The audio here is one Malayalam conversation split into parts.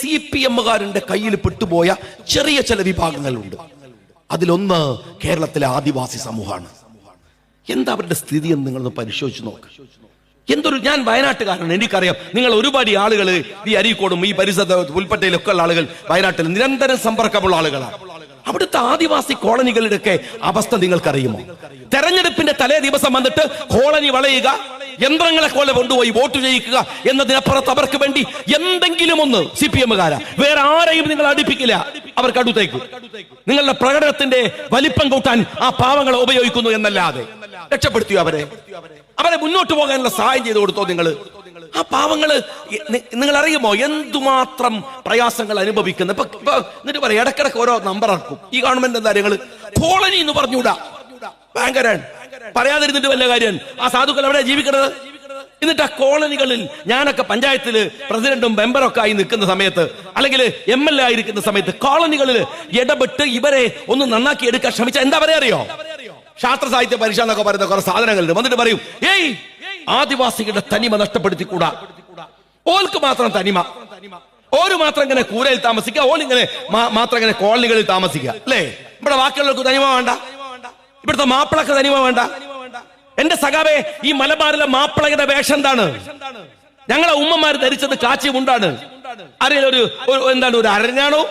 CPM-കാരന്റെ കയ്യിൽ പെട്ടുപോയ ചെറിയ ചില വിഭാഗങ്ങളുണ്ട്. അതിലൊന്ന് കേരളത്തിലെ ആദിവാസി സമൂഹമാണ്. എന്താ അവരുടെ സ്ഥിതി എന്ന് നിങ്ങളൊന്ന് പരിശോധിച്ച് നോക്ക്. ഞാൻ വയനാട്ടുകാരനാണ്, എനിക്കറിയാം. നിങ്ങൾ ഒരുപാട് ആളുകൾ ഈ അരീക്കോടും ഈ പരിസരത്ത് പുൽപ്പറ്റയിലൊക്കെ ഉള്ള ആളുകൾ വയനാട്ടിൽ നിരന്തരം സമ്പർക്കമുള്ള ആളുകളാണ്. അവിടുത്തെ ആദിവാസി കോളനികളുടെയൊക്കെ അവസ്ഥ നിങ്ങൾക്കറിയുമോ? തെരഞ്ഞെടുപ്പിന്റെ തലേ ദിവസം വന്നിട്ട് കോളനി വളയുക, യന്ത്രങ്ങളെ പോലെ കൊണ്ടുപോയി വോട്ട് ചെയ്യിക്കുക എന്നതിനപ്പുറത്ത് അവർക്ക് വേണ്ടി എന്തെങ്കിലും ഒന്ന് CPM-കാരാ വേറെ ആരെയും നിങ്ങൾ അടുപ്പിക്കില്ല. അവർക്ക് അടുത്തേക്ക് നിങ്ങളുടെ പ്രകടനത്തിന്റെ വലിപ്പം കൂട്ടാൻ ആ പാവങ്ങളെ ഉപയോഗിക്കുന്നു എന്നല്ലാതെ രക്ഷപ്പെടുത്തിയോ അവരെ മുന്നോട്ട് പോകാനുള്ള സഹായം ചെയ്തു കൊടുത്തോ നിങ്ങൾ? ആ പാവങ്ങള് നിങ്ങൾ അറിയുമോ എന്തുമാത്രം പ്രയാസങ്ങൾ അനുഭവിക്കുന്നത്? എന്നിട്ട് പറയാം, ഇടക്കിടക്ക് ഓരോ നമ്പർ ഇറക്കും ഈ ഗവൺമെന്റ്. എന്താ നിങ്ങൾ കോളനി എന്ന് പറഞ്ഞൂടാ, ഭയങ്കരാണ്. പറയാതിരുന്നിട്ട് വല്ല കാര്യം. ആ സാധുക്കൾ എവിടെ ജീവിക്കുന്നത്? എന്നിട്ട് ആ കോളനികളിൽ ഞാനൊക്കെ പഞ്ചായത്തില് പ്രസിഡന്റും മെമ്പറൊക്കെ ആയി നിൽക്കുന്ന സമയത്ത്, അല്ലെങ്കിൽ MLA ആയിരിക്കുന്ന സമയത്ത് കോളനികളിൽ ഇടപെട്ട് ഇവരെ ഒന്ന് നന്നാക്കി എടുക്കാൻ ശ്രമിച്ച എന്താ പറയാ അറിയോ? ശാസ്ത്ര സാഹിത്യ പരിഷ എന്നൊക്കെ പറയുന്ന കുറെ സാധനങ്ങളുണ്ട്. വന്നിട്ട് പറയും, ഏയ് ആദിവാസികളുടെ തനിമ നഷ്ടപ്പെടുത്തിക്കൂടാ, ഓൾക്ക് മാത്രം തനിമ, ഓര് മാത്രം ഇങ്ങനെ കൂരയിൽ താമസിക്കുക, ഓളിങ്ങനെ മാത്രം ഇങ്ങനെ കോളനികളിൽ താമസിക്കുക, അല്ലേ? ഇവിടെ ബാക്കിയുള്ളവർക്ക് തനിമ വേണ്ട, ഇവിടുത്തെ മാപ്പിളക്ക് തനിമ വേണ്ട. എന്റെ സഖാവേ, ഈ മലബാറിലെ മാപ്പിളയുടെ വേഷം എന്താണ്? ഞങ്ങളെ ഉമ്മമാര് ധരിച്ചത് കാച്ചി മുണ്ടാണ്. അറിയാൻ എന്താണ് ഒരു അരഞ്ഞാണോ,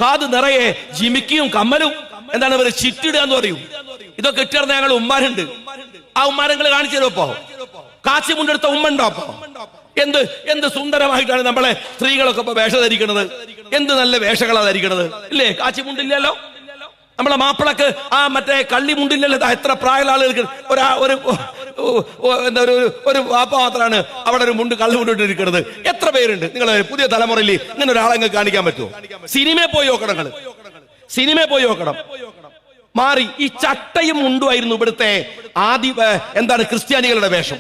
കാത് നിറയെ ജിമിക്കിയും കമ്മലും, എന്താണ് ഇവര് ചിറ്റിടുക എന്ന് പറയും. ഇതൊക്കെ ഇട്ടിരുന്ന ഞങ്ങൾ ഉമ്മാരുണ്ട്. ആ ഉമ്മാരങ്ങൾ കാണിച്ചു തരുമപ്പോ? കാച്ചി മുണ്ടെടുത്ത ഉമ്മ ഉണ്ടോ? അപ്പോ എന്ത് സുന്ദരമായിട്ടാണ് നമ്മളെ സ്ത്രീകളൊക്കെ ഇപ്പൊ വേഷം ധരിക്കുന്നത്. എന്ത് നല്ല വേഷങ്ങളാണ് ധരിക്കണത്, ഇല്ലേ? കാച്ചി മുണ്ടില്ലല്ലോ നമ്മളെ മാപ്പിളക്ക്. ആ മറ്റേ കള്ളി മുണ്ടില്ലല്ലോ. എത്ര പ്രായമുള്ള ആളുകൾക്ക് ഒരു വാപ്പ മാത്രമാണ് അവിടെ ഒരു കള്ളി മുണ്ടിട്ടിരിക്കുന്നത്. എത്ര പേരുണ്ട്? നിങ്ങൾ പുതിയ തലമുറയിൽ ഇങ്ങനെ ഒരാളെ കാണിക്കാൻ പറ്റുമോ? സിനിമയിൽ പോയി നോക്കണം, സിനിമയിൽ പോയി നോക്കണം. മാറി. ഈ ചട്ടയും മുണ്ടുമായിരുന്നു ഇവിടുത്തെ എന്താണ് ക്രിസ്ത്യാനികളുടെ വേഷം.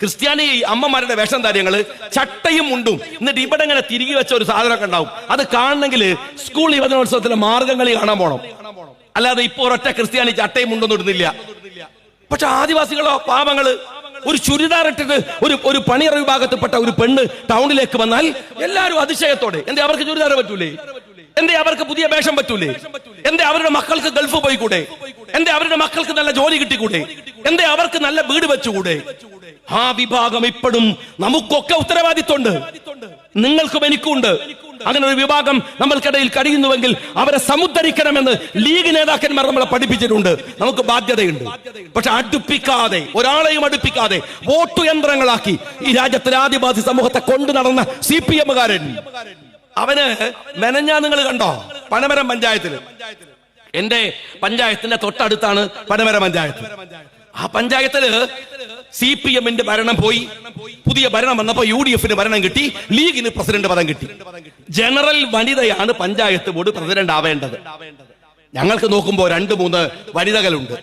ക്രിസ്ത്യാനി അമ്മമാരുടെ വേഷം കാര്യങ്ങള് ചട്ടയും മുണ്ടും. എന്നിട്ട് ഇവിടെ ഇങ്ങനെ തിരികെ വെച്ച ഒരു സാധനമൊക്കെ ഉണ്ടാവും. അത് കാണണമെങ്കിൽ സ്കൂൾ യുവജനോത്സവത്തിലെ മാർഗംകളി കാണാൻ പോണം. അല്ലാതെ ഇപ്പൊ ഒരൊറ്റ ക്രിസ്ത്യാനി ചട്ടയും മുണ്ടൊന്നും ഇടുന്നില്ല. പക്ഷെ ആദിവാസികളോ പാവങ്ങള് ഒരു ചുരിദാർ ഇട്ടിട്ട് ഒരു പണിയറ വിഭാഗത്തിൽപ്പെട്ട ഒരു പെണ്ണ് ടൗണിലേക്ക് വന്നാൽ എല്ലാവരും അതിശയത്തോടെ, എന്തേ അവർക്ക് ചുരിദാർ പറ്റൂലേ? എന്തേ അവർക്ക് പുതിയ വേഷം പറ്റൂലേ? എന്തേ അവരുടെ മക്കൾക്ക് ഗൾഫ് പോയിക്കൂടെ? എന്തേ അവരുടെ മക്കൾക്ക് നല്ല ജോലി കിട്ടിക്കൂടെ? എന്തേ അവർക്ക് നല്ല വീട് വെച്ചുകൂടെ? ആ വിഭാഗം ഇപ്പോഴും നമുക്കൊക്കെ ഉത്തരവാദിത്വമുണ്ട്, നിങ്ങൾക്കും എനിക്കുണ്ട്. അങ്ങനെ ഒരു വിഭാഗം നമ്മൾക്കിടയിൽ കഴിയുന്നുവെങ്കിൽ അവരെ സമുദ്ധരിക്കണമെന്ന് ലീഗ് നേതാക്കന്മാർ നമ്മളെ പഠിപ്പിച്ചിട്ടുണ്ട്. നമുക്ക് ബാധ്യതയുണ്ട്. പക്ഷെ അടുപ്പിക്കാതെ, ഒരാളെയും അടുപ്പിക്കാതെ വോട്ടു യന്ത്രങ്ങളാക്കി ഈ രാജ്യത്തിലെ ആദിവാസി സമൂഹത്തെ കൊണ്ടു നടന്ന CPM-കാരൻ അവന് മെനഞ്ഞാ നിങ്ങൾ കണ്ടോ? പനമരം പഞ്ചായത്തിൽ, എന്റെ പഞ്ചായത്തിന്റെ തൊട്ടടുത്താണ് പനമരം പഞ്ചായത്ത്. ആ പഞ്ചായത്തില് CPM-ന്റെ ഭരണം പോയി, പുതിയ ഭരണം വന്നപ്പോ UDF-ന് ഭരണം കിട്ടി, ലീഗിന് പ്രസിഡന്റ് പദം കിട്ടി. ജനറൽ വനിതയാണ് പഞ്ചായത്ത് ബോർഡ് പ്രസിഡന്റ് ആവേണ്ടത്. ഞങ്ങൾക്ക് നോക്കുമ്പോ 2-3 വനിതകളുണ്ട്.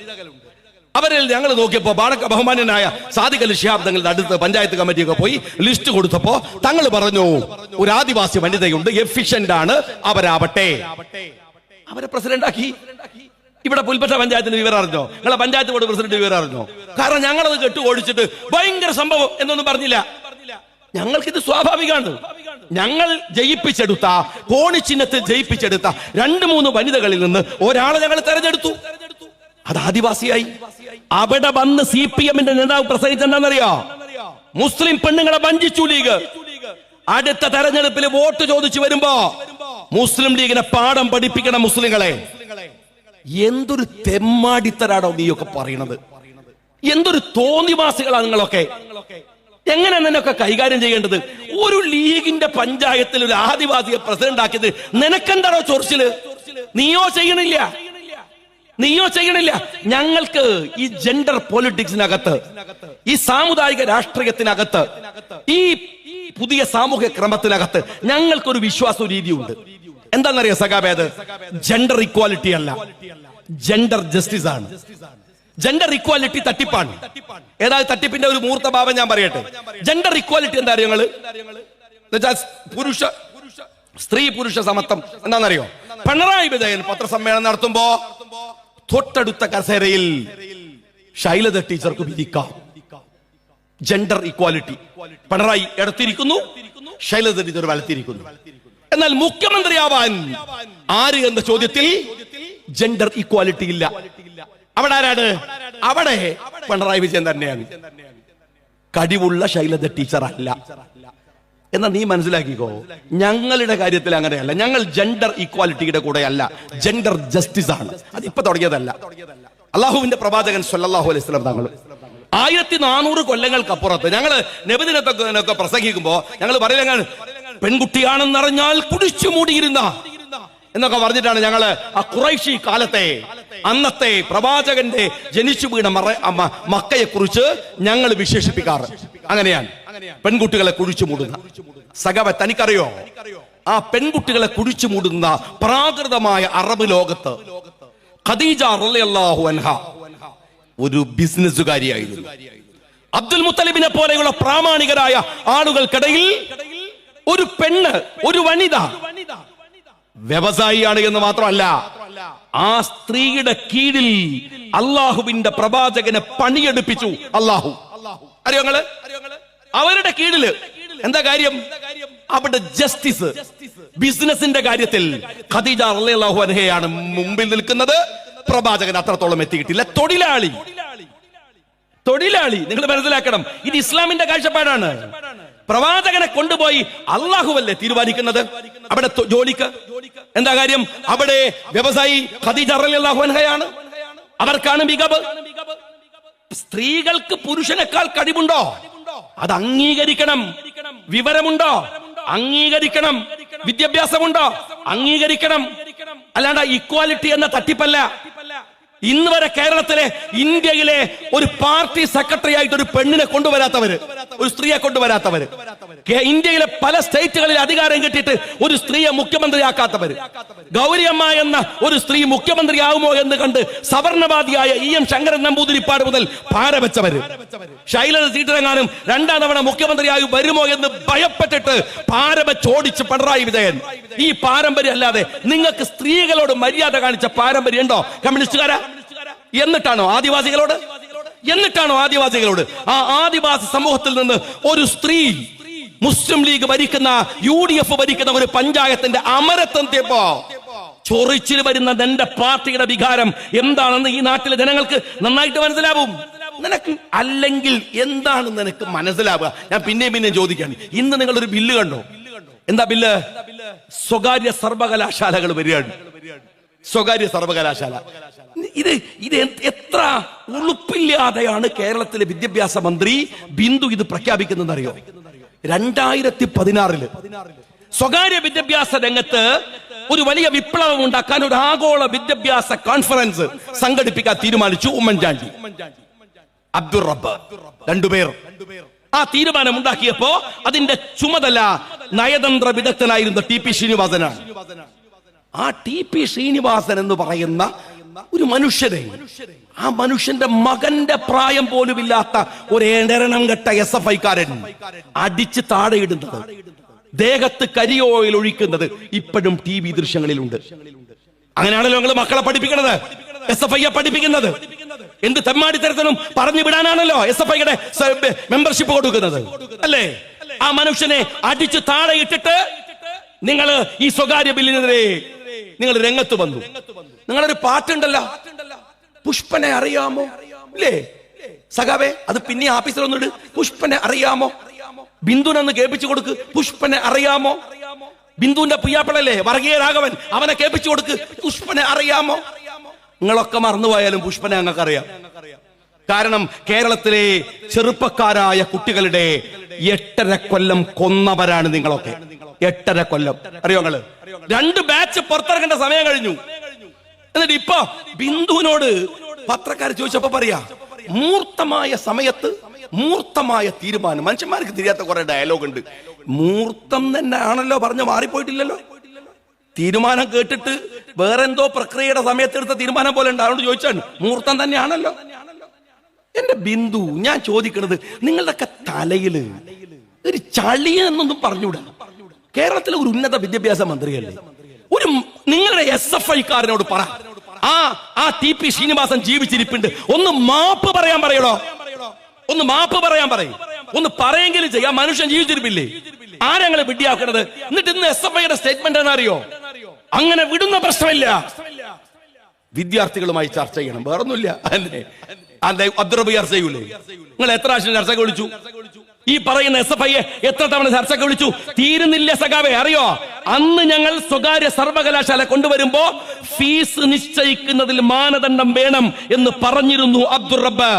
അവരിൽ ഞങ്ങൾ നോക്കിയപ്പോ ബഹുമാന്യനായ സാദിഖ് അലി ശിഹാബ് തങ്ങളുടെ അടുത്ത് പഞ്ചായത്ത് കമ്മിറ്റിയൊക്കെ പോയി ലിസ്റ്റ് കൊടുത്തപ്പോ തങ്ങൾ പറഞ്ഞു, ഒരു ആദിവാസി വനിതയുണ്ട്, എഫിഷ്യന്റ് ആണ്, അവരാവട്ടെ. അവരെ പ്രസിഡന്റ് ആക്കി. ഇവിടെ പുൽപ്പറ്റ പഞ്ചായത്തിന് വിവരം അറിഞ്ഞോ? നിങ്ങളെ പഞ്ചായത്ത് ബോർഡ് പ്രസിഡന്റ് വിവരം അറിഞ്ഞോ? കാരണം ഞങ്ങളത് കെട്ടു ഓടിച്ചിട്ട് ഭയങ്കര സംഭവം എന്നൊന്നും പറഞ്ഞില്ല. ഞങ്ങൾക്കിത് സ്വാഭാവികമാണ്. ഞങ്ങൾ ജയിപ്പിച്ചെടുത്ത, കോണിച്ചിഹ്നത്തിൽ ജയിപ്പിച്ചെടുത്ത 2-3 വനിതകളിൽ നിന്ന് ഒരാളെ ഞങ്ങൾ തെരഞ്ഞെടുത്തു. അത് ആദിവാസിയായി. അവിടെ വന്ന് CPM-ന്റെ നേതാവ് പ്രസംഗിച്ചെന്താണെന്നറിയോ? മുസ്ലിം പെണ്ണുങ്ങളെ വഞ്ചിച്ചു ലീഗ്. അടുത്ത തെരഞ്ഞെടുപ്പിൽ വോട്ട് ചോദിച്ചു വരുമ്പോ മുസ്ലിം ലീഗിനെ പാഠം പഠിപ്പിക്കണം മുസ്ലിങ്ങളെ. എന്തൊരു തെമ്മാടിത്തരാണോ നീയൊക്കെ പറയണത്? എന്തൊരു തോന്നിവാസികളാണ് നിങ്ങളൊക്കെ. എങ്ങനെ നിന്നൊക്കെ കൈകാര്യം ചെയ്യേണ്ടത്? ഒരു ലീഗിന്റെ പഞ്ചായത്തിൽ ഒരു ആദിവാസിയെ പ്രസിഡന്റ് ആക്കിയത് നിനക്കെന്താണോ ചൊറിച്ചില്? നീയോ ചെയ്യണില്ല. ഞങ്ങൾക്ക് ഈ ജെൻഡർ പൊളിറ്റിക്സിനകത്ത്, ഈ സാമുദായിക രാഷ്ട്രീയത്തിനകത്ത്, ഈ പുതിയ സാമൂഹ്യ ക്രമത്തിനകത്ത് ഞങ്ങൾക്കൊരു വിശ്വാസ രീതിയുണ്ട്. എന്താണെന്നറിയാം സഖാബേത്? ജെൻഡർ ഇക്വാലിറ്റി അല്ല, ജെൻഡർ ജസ്റ്റിസ് ആണ്. ജെൻഡർ ഇക്വാലിറ്റി തട്ടിപ്പാണ്. ഏതായാലും തട്ടിപ്പിന്റെ ഒരു മൂർത്തഭാവം ഞാൻ പറയട്ടെ. ജെൻഡർ ഇക്വാലിറ്റി എന്താ അറിയോ നിങ്ങള്? സ്ത്രീ പുരുഷ സമത്വം എന്താണെന്നറിയോ? പിണറായി വിജയൻ പത്രസമ്മേളനം നടത്തുമ്പോ തൊട്ടടുത്ത കസേരയിൽ ശൈലജ ടീച്ചർക്ക് വിധിക്കാം. Gender equality. പിണറായി ഇടത്തിരിക്കുന്നു, ശൈലജ ടീച്ചർ വലത്തിരിക്കുന്നു. എന്നാൽ മുഖ്യമന്ത്രിയാവാൻ ആര് എന്ന ചോദ്യത്തിൽ ജെൻഡർ ഈക്വാലിറ്റി ഇല്ല. അവിടെ ആരാണ്? അവിടെ പിണറായി വിജയൻ തന്നെയാണ്. കഴിവുള്ള ശൈലജ ടീച്ചർ അല്ല. എന്നാ നീ മനസ്സിലാക്കിക്കോ, ഞങ്ങളുടെ കാര്യത്തിൽ അങ്ങനെയല്ല. ഞങ്ങൾ ജെൻഡർ ഈക്വാലിറ്റിയുടെ കൂടെ അല്ല, ജെൻഡർ ജസ്റ്റിസ് ആണ്. അത് ഇപ്പൊ തുടങ്ങിയതല്ല. അള്ളാഹുവിന്റെ പ്രവാചകൻ സല്ലല്ലാഹു അലൈഹി വസല്ലം തങ്ങൾ 1400 കൊല്ലങ്ങൾക്കപ്പുറത്ത് ഞങ്ങള് നബിദിനത്തൊക്കെ പ്രസംഗിക്കുമ്പോ ഞങ്ങൾ പറയില്ല, പെൺകുട്ടിയാണെന്നറിഞ്ഞാൽ കുടിച്ചു മൂടിയിരുന്ന എന്നൊക്കെ പറഞ്ഞിട്ടാണ് ഞങ്ങള് ആ ഖുറൈശി കാലത്തെ അന്നത്തെ പ്രവാചകന്റെ ജനിച്ചു വീണ മക്കയെ കുറിച്ച് ഞങ്ങൾ വിശേഷിപ്പിക്കാറ്. അങ്ങനെയാണ് പെൺകുട്ടികളെ കുഴിച്ചു മൂടുന്ന. സഖാവേ, തനിക്കറിയോ ആ പെൺകുട്ടികളെ കുഴിച്ചു മൂടുന്ന പ്രാകൃതമായ അറബ് ലോകത്ത് ഖദീജ റളിയല്ലാഹു അൻഹ ഒരു ബിസിനസ്സുകാരിയായിരുന്നു. അബ്ദുൽ മുത്തലിബിനെ പോലെയുള്ള പ്രാമാണികരായ ആളുകൾക്കിടയിൽ ഒരു പെണ്ണ്, ഒരു വനിത വ്യവസായിയാണ് എന്ന് മാത്രമല്ല, ആ സ്ത്രീയുടെ കീഴിൽ അള്ളാഹുവിന്റെ പ്രവാചകനെ പണിയെടുപ്പിച്ചു. അള്ളാഹു അറിയോ നിങ്ങള്? അവരുടെ കീഴില് എന്താ കാര്യം? അവിടെ ജസ്റ്റിസ്, ബിസിനസിന്റെ കാര്യത്തിൽ ഖദീജ റളിയല്ലാഹു അൻഹയാണ് മുമ്പിൽ നിൽക്കുന്നത്. പ്രവാചകൻ അത്രത്തോളം എത്തിയിട്ടില്ല. തൊഴിലാളി നിങ്ങൾ മനസ്സിലാക്കണം, ഇത് ഇസ്ലാമിന്റെ കാഴ്ചപ്പാടാണ്. പ്രവാചകനെ കൊണ്ടുപോയി അള്ളാഹുവല്ലേ തീരുമാനിക്കുന്നത് അവിടെ ജോലിക്ക്. എന്താ കാര്യം? അവിടെ വ്യവസായി ഖദീജ റളിയല്ലാഹു അൻഹയാണ്. അവർക്കാണ് മികവ്. സ്ത്രീകൾക്ക് പുരുഷനേക്കാൾ കഴിവുണ്ടോ? അത് അംഗീകരിക്കണം. വിവരമുണ്ടോ? അംഗീകരിക്കണം. വിദ്യാഭ്യാസമുണ്ടോ? അംഗീകരിക്കണം. അല്ലാണ്ട് ഇക്വാലിറ്റി എന്ന തട്ടിപ്പല്ല. ഇന്ന് വരെ കേരളത്തിലെ, ഇന്ത്യയിലെ ഒരു പാർട്ടി സെക്രട്ടറി ആയിട്ട് ഒരു പെണ്ണിനെ കൊണ്ടുവരാത്തവര്, ഒരു സ്ത്രീയെ കൊണ്ടുവരാത്തവര്, ഇന്ത്യയിലെ പല സ്റ്റേറ്റുകളിൽ അധികാരം കിട്ടിയിട്ട് ഒരു സ്ത്രീയെ മുഖ്യമന്ത്രിയാക്കാത്തവര്, ഗൗരിയമ്മ എന്ന ഒരു സ്ത്രീ മുഖ്യമന്ത്രിയാവുമോ എന്ന് കണ്ട് സവർണവാദിയായ EM ശങ്കരൻ നമ്പൂതിരിപ്പാട് മുതൽ പാരവെച്ചവര്, ശൈലജ ടീച്ചറെങ്ങാനും 2ാം തവണ മുഖ്യമന്ത്രിയായി വരുമോ എന്ന് ഭയപ്പെട്ടിട്ട് പാരവെച്ചോടിച്ച് പിണറായി വിജയൻ. ഈ പാരമ്പര്യം അല്ലാതെ നിങ്ങൾക്ക് സ്ത്രീകളോട് മര്യാദ കാണിച്ച പാരമ്പര്യം ഉണ്ടോ കമ്മ്യൂണിസ്റ്റുകാരാ? എന്നിട്ടാണോ ആദിവാസികളോട് ആ ആദിവാസി സമൂഹത്തിൽ നിന്ന് ഒരു സ്ത്രീ മുസ്ലിം ലീഗ് ഭരിക്കുന്ന, UDF ഭരിക്കുന്ന ഒരു പഞ്ചായത്തിന്റെ അമരത്വത്തിയപ്പോ ചൊറിച്ചിൽ വരുന്ന എന്റെ പാർട്ടിയുടെ വികാരം എന്താണെന്ന് ഈ നാട്ടിലെ ജനങ്ങൾക്ക് നന്നായിട്ട് മനസ്സിലാവും. നിനക്ക് അല്ലെങ്കിൽ എന്താണ് നിനക്ക് മനസ്സിലാവുക? ഞാൻ പിന്നെയും ചോദിക്കാണ്. ഇന്ന് നിങ്ങളൊരു ബില്ല് കണ്ടോ? എന്താ ബില്ല്? സ്വകാര്യ സർവകലാശാലകൾ വരികയാണ്. സ്വകാര്യ സർവകലാശാല. ഇത് എത്ര ഉളുപ്പില്ലാതെയാണ് കേരളത്തിലെ വിദ്യാഭ്യാസ മന്ത്രി ബിന്ദു ഇത് പ്രഖ്യാപിക്കുന്നത് അറിയോ? 2016 സ്വകാര്യ വിദ്യാഭ്യാസ രംഗത്ത് ഒരു വലിയ വിപ്ലവം ഉണ്ടാക്കാൻ ഒരു ആഗോള വിദ്യാഭ്യാസ കോൺഫറൻസ് സംഘടിപ്പിക്കാൻ തീരുമാനിച്ചു ഉമ്മൻചാണ്ടി, അബ്ദുൾ റബ്ബ്, രണ്ടുപേർ. ആ തീരുമാനം ഉണ്ടാക്കിയപ്പോ അതിന്റെ ചുമതല നയതന്ത്ര വിദഗ്ധനായിരുന്ന TP ശ്രീനിവാസനാണ്. ആ TP ശ്രീനിവാസൻ എന്ന് പറയുന്ന ഒരു മനുഷ്യനെ, ആ മനുഷ്യന്റെ മകന്റെ പ്രായം പോലുമില്ലാത്ത ഒരു എടരണം കെട്ട SFI-കാരൻ അടിച്ച് താഴെയിടുന്നത്, ദേഹത്ത് കരിയോയിൽ ഒഴിക്കുന്നത് ഇപ്പോഴും TV ദൃശ്യങ്ങളിലുണ്ട്. അങ്ങനെയാണല്ലോ നിങ്ങൾ മക്കളെ പഠിപ്പിക്കുന്നത്, SFI-യെ പഠിപ്പിക്കുന്നത്. എന്ത് തെമ്മാടിത്തരത്തിനും പറഞ്ഞു വിടാനാണല്ലോ SFI-യുടെ മെമ്പർഷിപ്പ് കൊടുക്കുന്നത്, അല്ലേ? ആ മനുഷ്യനെ അടിച്ചു താഴെയിട്ടിട്ട് നിങ്ങൾ ഈ സ്വകാര്യ ബില്ലിനെതിരെ നിങ്ങൾ രംഗത്ത് വന്നു. നിങ്ങളൊരു പാട്ടുണ്ടല്ലോ, പുഷ്പനെ അറിയാമോ? ഇല്ലേ സഖാവേ? അത് പിന്നെ ആഫീസിൽ ഒന്നിട്ട് പുഷ്പനെ അറിയാമോ? ബിന്ദുനൊന്ന് കേൾപ്പിച്ചു കൊടുക്ക്. പുഷ്പനെ അറിയാമോ? ബിന്ദുവിന്റെ പുയ്യാപ്പിളല്ലേ വർഗീയ രാഘവൻ, അവനെ കേൾപ്പിച്ചു കൊടുക്ക്. പുഷ്പനെ അറിയാമോ? നിങ്ങളൊക്കെ മറന്നുപോയാലും പുഷ്പനെ ഞങ്ങൾക്ക് അറിയാം. കാരണം കേരളത്തിലെ ചെറുപ്പക്കാരായ കുട്ടികളുടെ 8.5 കൊല്ലം കൊന്നവരാണ് നിങ്ങളൊക്കെ. 8.5 കൊല്ലം അറിയോ നിങ്ങള്? 2 ബാച്ച് പുറത്തിറക്കേണ്ട സമയം കഴിഞ്ഞു. എന്നിട്ട് ഇപ്പൊ ബിന്ദുവിനോട് പത്രക്കാർ ചോദിച്ചപ്പോ പറയാ, മൂർത്തമായ സമയത്ത് മൂർത്തമായ തീരുമാനം. മനുഷ്യന്മാർക്ക് തിരിയാത്ത കുറെ ഡയലോഗ് ഉണ്ട്. മൂർത്തം തന്നെ ആണല്ലോ, പറഞ്ഞു മാറിപ്പോയിട്ടില്ലല്ലോ. തീരുമാനം കേട്ടിട്ട് വേറെന്തോ പ്രക്രിയയുടെ സമയത്തെടുത്ത തീരുമാനം പോലെ ഉണ്ട്. അതുകൊണ്ട് ചോദിച്ചാണ്, മൂർത്തം തന്നെയാണല്ലോ. എന്റെ ബിന്ദു, ഞാൻ ചോദിക്കണത്, നിങ്ങളുടെയൊക്കെ തലയില് ഒരു ചളിയെന്നൊന്നും പറഞ്ഞൂടാ. കേരളത്തിലെ ഒരു ഉന്നത വിദ്യാഭ്യാസ മന്ത്രിയല്ലേ, ഒരു നിങ്ങളുടെ SFI-കാരനോട് പറ, ആ TP ശ്രീനിവാസൻ ജീവിച്ചിരിപ്പുണ്ട്, ഒന്ന് മാപ്പ് പറയാൻ പറയണോ? ഒന്ന് മാപ്പ് പറയാൻ പറയും. ഒന്ന് പറയെങ്കിലും ചെയ്യാം. മനുഷ്യൻ ജീവിച്ചിരിപ്പില്ലേ? ആരങ്ങളെ വിഡ്ഢിയാക്കുന്നത്? എന്നിട്ട് ഇന്ന് SFIയുടെ സ്റ്റേറ്റ്മെന്റ് എന്നറിയോ? അങ്ങനെ വിടുന്ന പ്രശ്നമില്ല, വിദ്യാർത്ഥികളുമായി ചർച്ച ചെയ്യണം, വേറൊന്നുമില്ല. അബ്ദുറബ് ചർച്ച ചെയ്യൂലേ? നിങ്ങൾ എത്ര പ്രാവശ്യം ചർച്ചയ്ക്ക് വിളിച്ചു? ഈ പറയുന്ന SFIയെ എത്ര തവണ ചർച്ചയ്ക്ക് വിളിച്ചു? തീരുന്നില്ല സഖാവേ. അറിയോ, അന്ന് ഞങ്ങൾ സ്വകാര്യ സർവകലാശാല കൊണ്ടുവരുമ്പോ ഫീസ് നിശ്ചയിക്കുന്നതിൽ മാനദണ്ഡം വേണം എന്ന് പറഞ്ഞിരുന്നു അബ്ദുറബ്.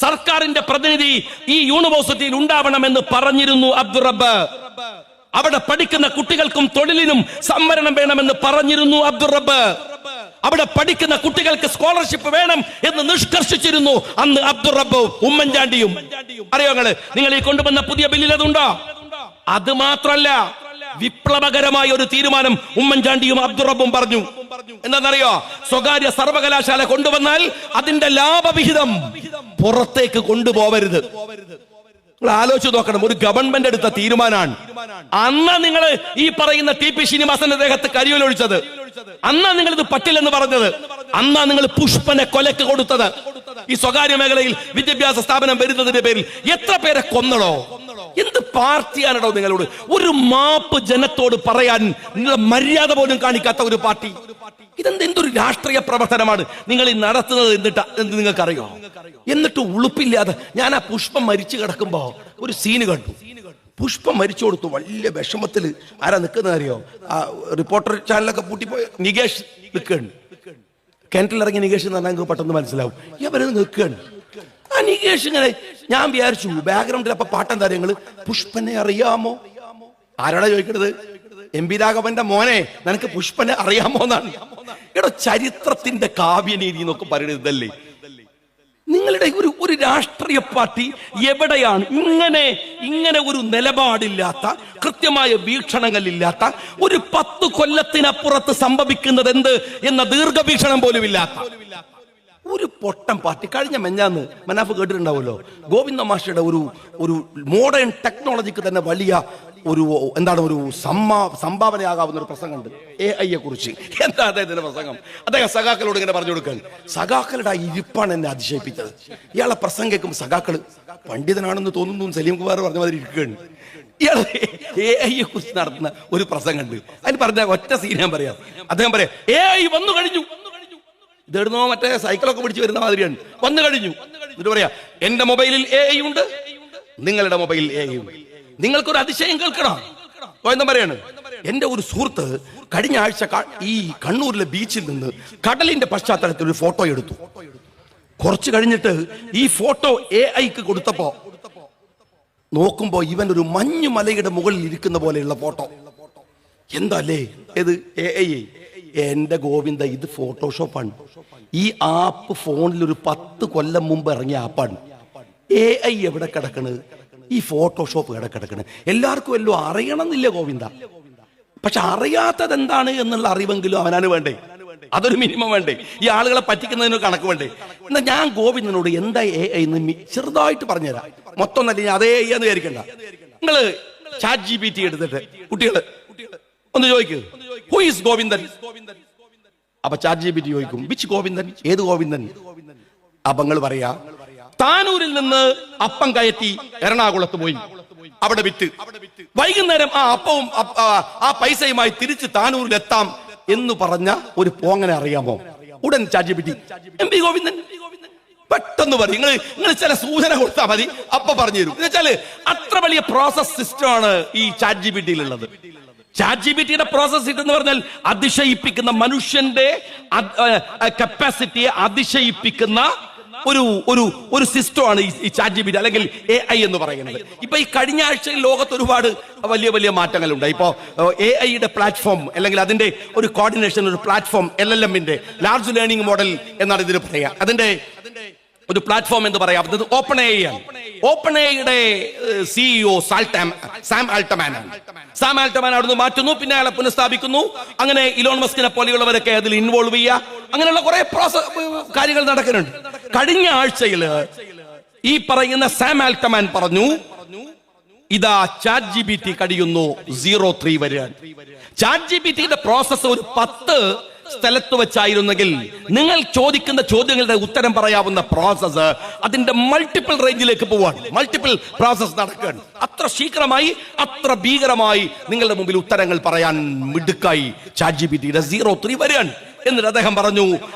സർക്കാരിന്റെ പ്രതിനിധി ഈ യൂണിവേഴ്സിറ്റിയിൽ ഉണ്ടാവണമെന്ന് പറഞ്ഞിരുന്നു അബ്ദുറബ്. അവിടെ പഠിക്കുന്ന കുട്ടികൾക്കും തൊഴിലിനും സംവരണം വേണമെന്ന് പറഞ്ഞിരുന്നു അബ്ദുറബ്. അവിടെ പഠിക്കുന്ന കുട്ടികൾക്ക് സ്കോളർഷിപ്പ് വേണം എന്ന് നിഷ്കർഷിച്ചിരുന്നു അന്ന് അബ്ദുറബ്ബും ഉമ്മൻചാണ്ടിയും. അറിയോ നിങ്ങൾ ഈ കൊണ്ടുവന്ന പുതിയ ബില്ലിൽ അതുണ്ടോ? അത് മാത്രല്ല, വിപ്ലവകരമായ ഒരു തീരുമാനം ഉമ്മൻചാണ്ടിയും അബ്ദുറബ്ബും പറഞ്ഞു. എന്താണെന്നറിയോ? സ്വകാര്യ സർവകലാശാല കൊണ്ടുവന്നാൽ അതിന്റെ ലാഭവിഹിതം പുറത്തേക്ക് കൊണ്ടുപോവരുത്. നിങ്ങൾ ആലോചിച്ച് നോക്കണം, ഒരു ഗവൺമെന്റ് എടുത്ത തീരുമാനമാണ്. അന്ന് നിങ്ങൾ ഈ പറയുന്ന TP ശ്രീനിവാസന്റെ ദേഹത്ത് കരിയോലൊഴിച്ചത്, അന്നാ നിങ്ങൾ ഇത് പറ്റില്ലെന്ന് പറഞ്ഞത്, അന്നാ നിങ്ങൾ പുഷ്പനെ കൊലക്ക് കൊടുത്തത്. ഈ സ്വകാര്യ മേഖലയിൽ വിദ്യാഭ്യാസ സ്ഥാപനം വരുന്നതിന്റെ പേരിൽ എത്ര പേരെ കൊന്നടോ? എന്ത് പാർട്ടിയാണോ നിങ്ങളോട്? ഒരു മാപ്പ് ജനത്തോട് പറയാൻ നിങ്ങൾ മര്യാദ പോലും കാണിക്കാത്ത ഒരു പാർട്ടി. എന്തൊരു രാഷ്ട്രീയ പ്രവർത്തനമാണ് നിങ്ങൾ ഈ നടത്തുന്നത് എന്ന് നിങ്ങൾക്കറിയോ? എന്നിട്ട് ഉളുപ്പില്ലാതെ ഞാൻ ആ പുഷ്പം മരിച്ചു കിടക്കുമ്പോ ഒരു സീന് കണ്ടു. പുഷ്പം മരിച്ചു കൊടുത്തു, വലിയ വിഷമത്തിൽ. ആരാ നിൽക്കുന്നത് അറിയോ? ആ റിപ്പോർട്ടർ ചാനലൊക്കെ പൂട്ടിപ്പോയി നികേഷ് നിൽക്കുകയാണ്. കിണറ്റിലിറങ്ങിയ നികേഷ് എന്ന് പറഞ്ഞാൽ പെട്ടെന്ന് മനസ്സിലാവും. ഇവര് നിൽക്കുകയാണ്. ആ നികേഷ് ഇങ്ങനെ, ഞാൻ വിചാരിച്ചു ബാക്ക്ഗ്രൗണ്ടിൽ അപ്പൊ പാട്ടെന്താ നിങ്ങള് പുഷ്പനെ അറിയാമോ? ആരാടാ ചോദിക്കണത്? MP രാഘവന്റെ മോനെ, നിനക്ക് പുഷ്പനെ അറിയാമോ എന്നാണ്. എടോ, ചരിത്രത്തിന്റെ കാവ്യനീതി എന്നൊക്കെ പറയുന്നത് ഇതല്ലേ? നിങ്ങളുടെ ഒരു രാഷ്ട്രീയ പാർട്ടി എവിടെയാണ് ഇങ്ങനെ ഒരു നിലപാടില്ലാത്ത, കൃത്യമായ വീക്ഷണങ്ങളില്ലാത്ത, ഒരു 10 കൊല്ലത്തിനപ്പുറത്ത് സംഭവിക്കുന്നത് എന്ത് എന്ന ദീർഘവീക്ഷണം പോലും ഇല്ലാത്ത ഒരു പൊട്ടം പാർട്ടി. കഴിഞ്ഞ മെഞ്ഞാന്ന് മനാഫ് കേട്ടിട്ടുണ്ടാവുമല്ലോ, ഗോവിന്ദ മാഷയുടെ ഒരു മോഡേൺ ടെക്നോളജിക്ക് തന്നെ വലിയ ഒരു സംഭാവനയാകാവുന്ന ഒരു പ്രസംഗമുണ്ട് AI കുറിച്ച്. എന്താ അദ്ദേഹത്തിന്റെ പ്രസംഗം? അദ്ദേഹം സഖാക്കളോട് ഇങ്ങനെ പറഞ്ഞു കൊടുക്കാൻ. സഖാക്കളുടെ ആ ഇരിപ്പാണ് എന്നെ അതിശയിപ്പിച്ചത്. ഇയാളെ പ്രസംഗിക്കും സഖാക്കള് പണ്ഡിതനാണെന്ന് തോന്നുന്നു. സലീം കുമാർ പറഞ്ഞ മാതിരി ഇരിക്കുകയാണ്. ഇയാളെ AI കുറിച്ച് നടത്തുന്ന ഒരു പ്രസംഗമുണ്ട്. അതിന് പറഞ്ഞ ഒറ്റ സീൻ ഞാൻ പറയാം. അദ്ദേഹം പറയാം, AI വന്നു കഴിഞ്ഞു. ഇതെടുന്നോ മറ്റേ സൈക്കിളൊക്കെ പിടിച്ച് വരുന്ന മാതിരിയാണ്. വന്നു കഴിഞ്ഞു. എന്നിട്ട് പറയാ, എന്റെ മൊബൈലിൽ AI ഉണ്ട്, നിങ്ങളുടെ മൊബൈലിൽ AI ഉണ്ട്. നിങ്ങൾക്കൊരു അതിശയം കേൾക്കണം. എന്താ പറയാണ്? എന്റെ ഒരു സുഹൃത്ത് കഴിഞ്ഞ ആഴ്ച ഈ കണ്ണൂരിലെ ബീച്ചിൽ നിന്ന് കടലിന്റെ പശ്ചാത്തലത്തിൽ ഒരു ഫോട്ടോ എടുത്തു. കുറച്ച് കഴിഞ്ഞിട്ട് ഈ ഫോട്ടോ AIക്ക് കൊടുത്തപ്പോ നോക്കുമ്പോ ഇവൻ ഒരു മഞ്ഞുമലയുടെ മുകളിൽ ഇരിക്കുന്ന പോലെയുള്ള ഫോട്ടോ. എന്താ അല്ലേ ഇത്? AI. എന്റെ ഗോവിന്ദ, ഇത് ഫോട്ടോഷോപ്പാണ്. ഈ ആപ്പ് ഫോണിൽ ഒരു 10 കൊല്ലം മുമ്പ് ഇറങ്ങിയ ആപ്പാണ്. AI എവിടെ കിടക്കണ്? ഈ ഫോട്ടോഷോപ്പ് എവിടെ കിടക്കണ്? എല്ലാവർക്കും എല്ലാം അറിയണമെന്നില്ല ഗോവിന്ദ. പക്ഷെ അറിയാത്തത് എന്താണ് എന്നുള്ള അറിവെങ്കിലും അവനാണ് വേണ്ടേ? അതൊരു മിനിമം വേണ്ടേ? ഈ ആളുകളെ പറ്റിക്കുന്നതിന് കണക്ക് വേണ്ടേ? എന്നാ ഞാൻ ഗോവിന്ദനോട് എന്താ AI എന്ന് ചെറുതായിട്ട് പറഞ്ഞുതരാം. മൊത്തം നല്ല അതേ എന്ന് വിചാരിക്കണ്ട. നിങ്ങള് ChatGPT എടുത്തിട്ട് കുട്ടികള് ഒന്ന് ചോദിക്കൂ, ഹു ഈസ് ഗോവിന്ദൻ? അപ്പൊ ChatGPT ചോദിക്കും, വിച്ച് ഗോവിന്ദൻ? ഏത് ഗോവിന്ദൻ? അപ്പൊ നിങ്ങൾ പറയാ, താനൂരിൽ നിന്ന് അപ്പം കയറ്റി എറണാകുളത്ത് പോയി, അവിടെ വിറ്റ് വൈകുന്നേരം ആ അപ്പവും ആ പൈസയുമായി തിരിച്ച് താനൂരിലെത്താം എന്ന് പറഞ്ഞ ഒരു പോങ്ങനെ അറിയാമോ? ഉടൻ ChatGPT MP ഗോവിന്ദൻ പെട്ടെന്ന് പറയും. നിങ്ങൾ ചില സൂചന കൊടുത്താൽ മതി, അപ്പൊ പറഞ്ഞു തരും. എന്ന് വെച്ചാല് അത്ര വലിയ പ്രോസസ് സിസ്റ്റമാണ് ഈ ChatGPTയിലുള്ളത്. ChatGPTയുടെ പ്രോസസ് എന്ന് പറഞ്ഞാൽ അതിശയിപ്പിക്കുന്ന, മനുഷ്യന്റെ കപ്പാസിറ്റിയെ അതിശയിപ്പിക്കുന്ന ഒരു സിസ്റ്റമാണ് ഈ ChatGPT അല്ലെങ്കിൽ AI എന്ന് പറയുന്നത്. ഇപ്പൊ ഈ കഴിഞ്ഞ ആഴ്ചയിൽ ലോകത്ത് ഒരുപാട് വലിയ വലിയ മാറ്റങ്ങൾ ഉണ്ടായി. ഇപ്പോ AIയുടെ പ്ലാറ്റ്ഫോം അല്ലെങ്കിൽ അതിന്റെ ഒരു കോർഡിനേഷൻ, ഒരു പ്ലാറ്റ്ഫോം, LLMന്റെ ലാർജ് ലേണിംഗ് മോഡൽ എന്നാണ് ഇതിന് പറയാ. അതിന്റെ ഒരു പ്ലാറ്റ്ഫോം എന്ന് പറയാം. അത് OpenAI ആണ്. OpenAIയുടെ CEO സാം ആൾട്ടമാൻ ആണ്. സാം ആൾട്ടമാൻ അവിടുന്ന് മാറ്റുന്നു, പിന്നെ അയാളെ പുനഃസ്ഥാപിക്കുന്നു. അങ്ങനെ ഇലോൺ മസ്കിനെ പോലെയുള്ളവരൊക്കെ അതിൽ ഇൻവോൾവ് ചെയ്യുക, അങ്ങനെയുള്ള കുറെ കാര്യങ്ങൾ നടക്കുന്നുണ്ട്. കഴിഞ്ഞ ആഴ്ചയിൽ ഈ പറയുന്ന സാം ആൾട്ടമാൻ പറഞ്ഞു, ഇതാ ChatGPT കഴിയുന്നു 03 വരെയാണ്. ChatGPTയുടെ പ്രോസസ് ഒരു 10 സ്ഥലത്ത് വെച്ചായിരുന്നെങ്കിൽ നിങ്ങൾ ചോദിക്കുന്ന ചോദ്യങ്ങളുടെ ഉത്തരം പറയാവുന്ന പ്രോസസ്സ് അതിന്റെ മൾട്ടിപ്പിൾ റേഞ്ചിലേക്ക് പോവാണ്. മൾട്ടിപ്പിൾ പ്രോസസ് നടക്കുകയാണ്. അത്ര ശീഘ്രമായി, അത്ര ഭീകരമായി നിങ്ങളുടെ മുമ്പിൽ ഉത്തരങ്ങൾ പറയാൻ മിടുക്കായി ChatGPTയുടെ 03 വരികയാണ്. എന്നിട്ട് അദ്ദേഹം പറഞ്ഞു,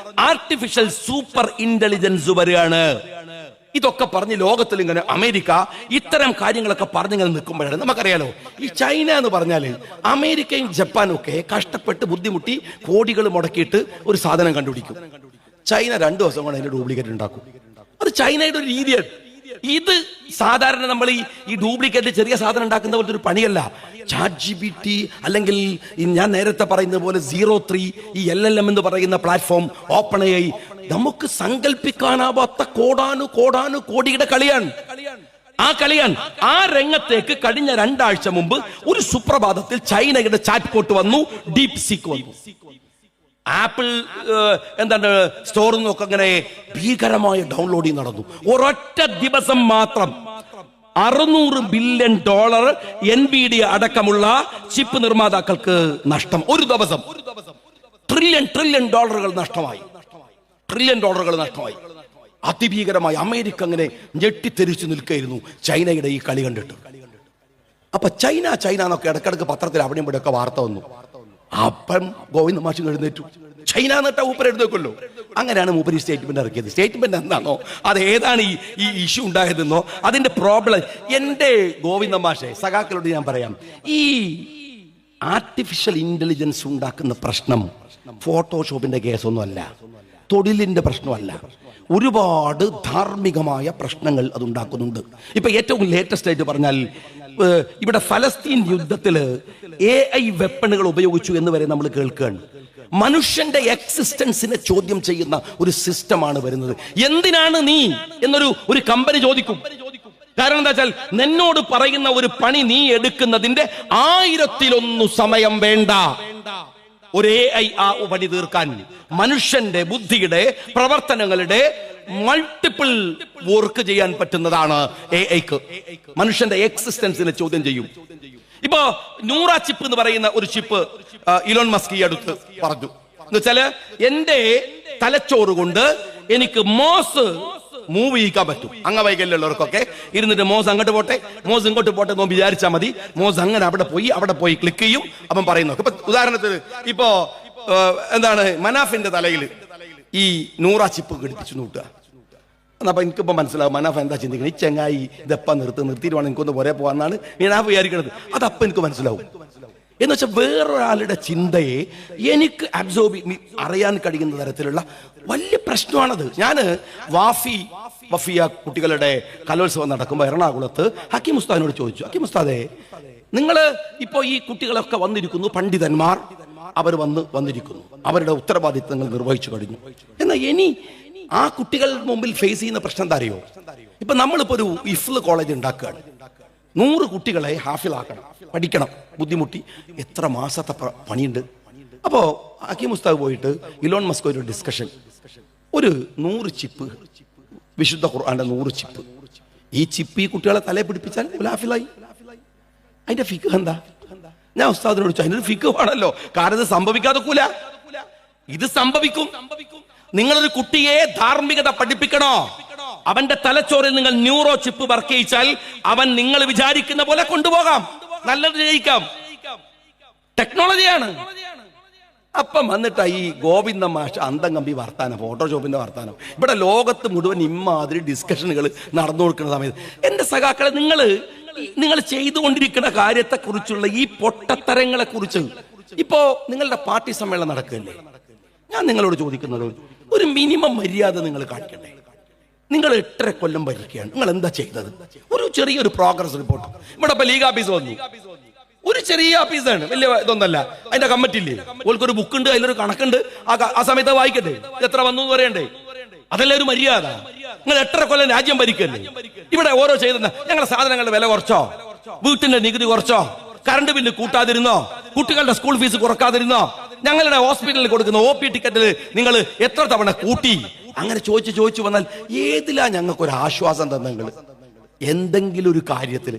ആർട്ടിഫിഷ്യൽ സൂപ്പർ ഇന്റലിജൻസ് വരികയാണ്. ഇതൊക്കെ പറഞ്ഞ് ലോകത്തിൽ ഇങ്ങനെ അമേരിക്ക ഇത്തരം കാര്യങ്ങളൊക്കെ പറഞ്ഞിങ്ങനെ നിൽക്കുമ്പോഴാണ് നമുക്കറിയാലോ, ഈ ചൈന എന്ന് പറഞ്ഞാല് അമേരിക്കയും ജപ്പാനും ഒക്കെ കഷ്ടപ്പെട്ട് ബുദ്ധിമുട്ടി കോടികൾ മുടക്കിയിട്ട് ഒരു സാധനം കണ്ടുപിടിക്കും. ചൈന 2 ദിവസം കൊണ്ട് അതിന്റെ ഡ്യൂപ്ലിക്കേറ്റ് ഉണ്ടാക്കും. അത് ചൈനയുടെ ഒരു രീതിയാണ്. ഇത് സാധാരണ നമ്മൾ ഈ ഡ്യൂപ്ലിക്കേറ്റ് ചെറിയ സാധനം ഉണ്ടാക്കുന്ന പോലത്തെ ഒരു പണിയല്ല. ChatGPT അല്ലെങ്കിൽ ഞാൻ നേരത്തെ പറയുന്ന പോലെ 03, ഈ LLM എന്ന് പറയുന്ന പ്ലാറ്റ്ഫോം, OpenAI, നമുക്ക് സങ്കല്പിക്കാനാവാത്ത കോടാനു കോടിയുടെ കളിയാണ്. ആ രംഗത്തേക്ക് കഴിഞ്ഞ 2 ആഴ്ച മുമ്പ് ഒരു സുപ്രഭാതത്തിൽ ചൈനയുടെ ചാറ്റ് ബോട്ട് വന്നു, ഡീപ് സീക്ക് വന്നു. ആപ്പിൾ സ്റ്റോറിൽ നിന്നൊക്കെ അങ്ങനെ ഭീകരമായ ഡൗൺലോഡിങ് നടന്നു. ഒരൊറ്റ ദിവസം മാത്രം $600 ബില്യൺ NVIDIA അടക്കമുള്ള ചിപ്പ് നിർമ്മാതാക്കൾക്ക് നഷ്ടം. ഒരു ദിവസം ട്രില്യൺ ഡോളറുകൾ നഷ്ടമായി. അതിഭീകരമായി അമേരിക്ക അങ്ങനെ ഞെട്ടിത്തെരിച്ചു നിൽക്കുകയായിരുന്നു ചൈനയുടെ ഈ കളി കണ്ടിട്ട്. അപ്പൊ ചൈന എന്നൊക്കെ ഇടക്കിടക്ക് പത്രത്തിൽ അവിടെ ഇവിടെയൊക്കെ വാർത്ത വന്നു. അപ്പം ഗോവിന്ദ മാഷ് എഴുന്നേറ്റു. ചൈന എന്നിട്ട് ഊപ്പർ എഴുന്നേക്കുമല്ലോ. അങ്ങനെയാണ് മൂപ്പര് സ്റ്റേറ്റ്മെന്റ് ഇറക്കിയത്. സ്റ്റേറ്റ്മെന്റ് എന്താണോ, അത് ഏതാണ് ഈ ഇഷ്യൂ ഉണ്ടായതെന്നോ അതിന്റെ പ്രോബ്ലം എന്റെ ഗോവിന്ദ മാഷെ സഖാക്കളോട് ഞാൻ പറയാം. ഈ ആർട്ടിഫിഷ്യൽ ഇന്റലിജൻസ് ഉണ്ടാക്കുന്ന പ്രശ്നം ഫോട്ടോഷോപ്പിന്റെ കേസൊന്നുമല്ല, തൊഴിലിന്റെ പ്രശ്നമല്ല. ഒരുപാട് ധാർമ്മികമായ പ്രശ്നങ്ങൾ അത് ഉണ്ടാക്കുന്നുണ്ട്. ഇപ്പൊ ഏറ്റവും ലേറ്റസ്റ്റ് ആയിട്ട് പറഞ്ഞാൽ, ഇവിടെ ഫലസ്തീൻ യുദ്ധത്തില് AI വെപ്പണുകൾ ഉപയോഗിച്ചു എന്ന് വരെ നമ്മൾ കേൾക്കുകയാണ്. മനുഷ്യന്റെ എക്സിസ്റ്റൻസിനെ ചോദ്യം ചെയ്യുന്ന ഒരു സിസ്റ്റമാണ് വരുന്നത്. എന്തിനാണ് നീ എന്നൊരു കമ്പനി ചോദിക്കും. കാരണം എന്താ വെച്ചാൽ, നിന്നോട് പറയുന്ന ഒരു പണി നീ എടുക്കുന്നതിന്റെ 1000-1 സമയം വേണ്ട ഒരു AI ആ പണി തീർക്കാൻ. മനുഷ്യന്റെ ബുദ്ധിയുടെ പ്രവർത്തനങ്ങളുടെ മൾട്ടിപ്പിൾ വർക്ക് ചെയ്യാൻ പറ്റുന്നതാണ് AIക്ക്. മനുഷ്യന്റെ എക്സിസ്റ്റൻസിനെ ചോദ്യം ചെയ്യും. ഇപ്പോ നൂറ ചിപ്പ് എന്ന് പറയുന്ന ഒരു ചിപ്പ് ഇലോൺ മസ്ക് ഈ അടുത്ത് പറഞ്ഞു. എന്ന് വെച്ചാല് എന്റെ തലച്ചോറ് കൊണ്ട് എനിക്ക് മോസ് മൂവ് ചെയ്യിക്കാൻ പറ്റും. അംഗവൈകല്യമുള്ളവർക്കൊക്കെ ഇരുന്നിട്ട് മോസ് അങ്ങോട്ട് പോട്ടെ, മോസ് ഇങ്ങോട്ട് പോട്ടെ എന്ന് വിചാരിച്ചാൽ മതി. മോസ് അങ്ങനെ അവിടെ പോയി ക്ലിക്ക് ചെയ്യും. അവൻ പറയുന്നു. ഇപ്പൊ ഉദാഹരണത്തിന് ഇപ്പോ മനാഫിന്റെ തലയിൽ ഈ നൂറ ചിപ്പ് ഘടിപ്പിച്ചു നോക്കുക. അപ്പൊ എനിക്കിപ്പോ മനസ്സിലാവും മനാഫ് എന്താ ചിന്തിക്കുന്നത്. ഈ ചെങ്ങായി ഇതെപ്പ നിർത്തിയിട്ട് വേണം എനിക്കൊന്ന് പോരെ പോകാന്നാണ് മനാഫ് വിചാരിക്കുന്നത്. അതപ്പം എനിക്ക് മനസ്സിലാവും. എന്ന് വെച്ചാൽ വേറൊരാളുടെ ചിന്തയെ എനിക്ക് അറിയാൻ കഴിയുന്ന തരത്തിലുള്ള വലിയ പ്രശ്നമാണത്. ഞാന് വഫിയ കുട്ടികളുടെ കലോത്സവം നടക്കുമ്പോൾ എറണാകുളത്ത് ഹക്കീം ഉസ്താദിനോട് ചോദിച്ചു, ഹക്കീം ഉസ്താദേ, നിങ്ങള് ഇപ്പോ ഈ കുട്ടികളൊക്കെ വന്നിരിക്കുന്നു, പണ്ഡിതന്മാർ അവർ വന്നിരിക്കുന്നു, അവരുടെ ഉത്തരവാദിത്തങ്ങൾ നിർവഹിച്ചു കഴിഞ്ഞു. എന്നാൽ ഇനി ആ കുട്ടികൾ മുമ്പിൽ ഫേസ് ചെയ്യുന്ന പ്രശ്നം എന്താ അറിയോ? ഇപ്പൊ നമ്മളിപ്പോ ഒരു ഇഫ്ല് കോളേജ് ഉണ്ടാക്കുകയാണ്. 100 കുട്ടികളെ ഹാഫിലാക്കണം, പഠിക്കണം, ബുദ്ധിമുട്ടി എത്ര മാസത്തെ പണിയുണ്ട്. അപ്പോ ഹക്കീം ഉസ്താദ് പോയിട്ട് ഇലോൺ മസ്ക് ഒരു ഡിസ്കഷൻ, ഒരു 100 ചിപ്പ്, വിശുദ്ധ ഖുർആന്റെ 100 ചിപ്പ്, ഈ ചിപ്പ് ഈ കുട്ടികളെ തലയെ പിടിപ്പിച്ചാൽ ഹാഫിലായി. അതിന്റെ ഫിഖ് എന്താ? ഞാൻ ഉസ്താദിനോട് ചോദിച്ചു, അതിനൊരു ഫിഖ് ആണല്ലോ. കാരണം ഇത് സംഭവിക്കാതെ ഇത് സംഭവിക്കും. നിങ്ങളൊരു കുട്ടിയെ ധാർമ്മികത പഠിപ്പിക്കണോ? അവന്റെ തലച്ചോറിൽ നിങ്ങൾ ന്യൂറോ ചിപ്പ് വർക്ക് ചെയ്യിച്ചാൽ അവൻ നിങ്ങൾ വിചാരിക്കുന്ന പോലെ കൊണ്ടുപോകാം, നല്ലത് ജയിക്കാം. ടെക്നോളജിയാണ്. അപ്പം വന്നിട്ട് ഈ ഗോവിന്ദ മാഷ് അന്തം കമ്പി വർത്താനം, ഫോട്ടോഷോപ്പിന്റെ വർത്താനം. ഇവിടെ ലോകത്ത് മുഴുവൻ ഇമ്മാതിരി ഡിസ്കഷനുകൾ നടന്നു കൊടുക്കുന്ന സമയത്ത് എന്റെ സഖാക്കളെ, നിങ്ങൾ ചെയ്തുകൊണ്ടിരിക്കുന്ന കാര്യത്തെക്കുറിച്ചുള്ള ഈ പൊട്ടത്തരങ്ങളെ കുറിച്ച് ഇപ്പോ നിങ്ങളുടെ പാർട്ടി സമ്മേളനം നടക്കുകയല്ലേ, ഞാൻ നിങ്ങളോട് ചോദിക്കുന്നത്, ഒരു മിനിമം മര്യാദ നിങ്ങൾ കാണിക്കണ്ടേ? നിങ്ങൾ 8.5 കൊല്ലം ഭരിക്കുകയാണ്, നിങ്ങൾ എന്താ ചെയ്തത്? ഒരു ചെറിയൊരു പ്രോഗ്രസ് റിപ്പോർട്ട്. ഇവിടെ ഇപ്പൊ ലീഗ് ഓഫീസ് വന്നു, ഒരു ചെറിയ ഓഫീസാണ്, വലിയ ഇതൊന്നല്ല. അതിന്റെ കമ്മിറ്റി ഇല്ലേ, ഓൾക്കൊരു ബുക്ക് ഉണ്ട്, അതിലൊരു കണക്കുണ്ട്. ആ സമയത്ത് വായിക്കട്ടെ, എത്ര വന്നു എന്ന് പറയണ്ടേ? അതല്ല ഒരു മര്യാദ. നിങ്ങൾ 8.5 കൊല്ലം രാജ്യം ഭരിക്കല്ലേ? ഇവിടെ ഓരോ ചെയ്തെന്ന ഞങ്ങളുടെ സാധനങ്ങളുടെ വില കുറച്ചോ, വീട്ടിന്റെ നികുതി കുറച്ചോ, കറണ്ട് ബില്ല് കൂട്ടാതിരുന്നോ, കുട്ടികളുടെ സ്കൂൾ ഫീസ് കുറക്കാതിരുന്നോ, ഞങ്ങളുടെ ഹോസ്പിറ്റലിൽ കൊടുക്കുന്ന OP ടിക്കറ്റിൽ നിങ്ങൾ എത്ര തവണ കൂട്ടി? അങ്ങനെ ചോദിച്ചു വന്നാൽ ഏതിലാ ഞങ്ങൾക്കൊരു ആശ്വാസം തന്നെങ്കിൽ? എന്തെങ്കിലും ഒരു കാര്യത്തിൽ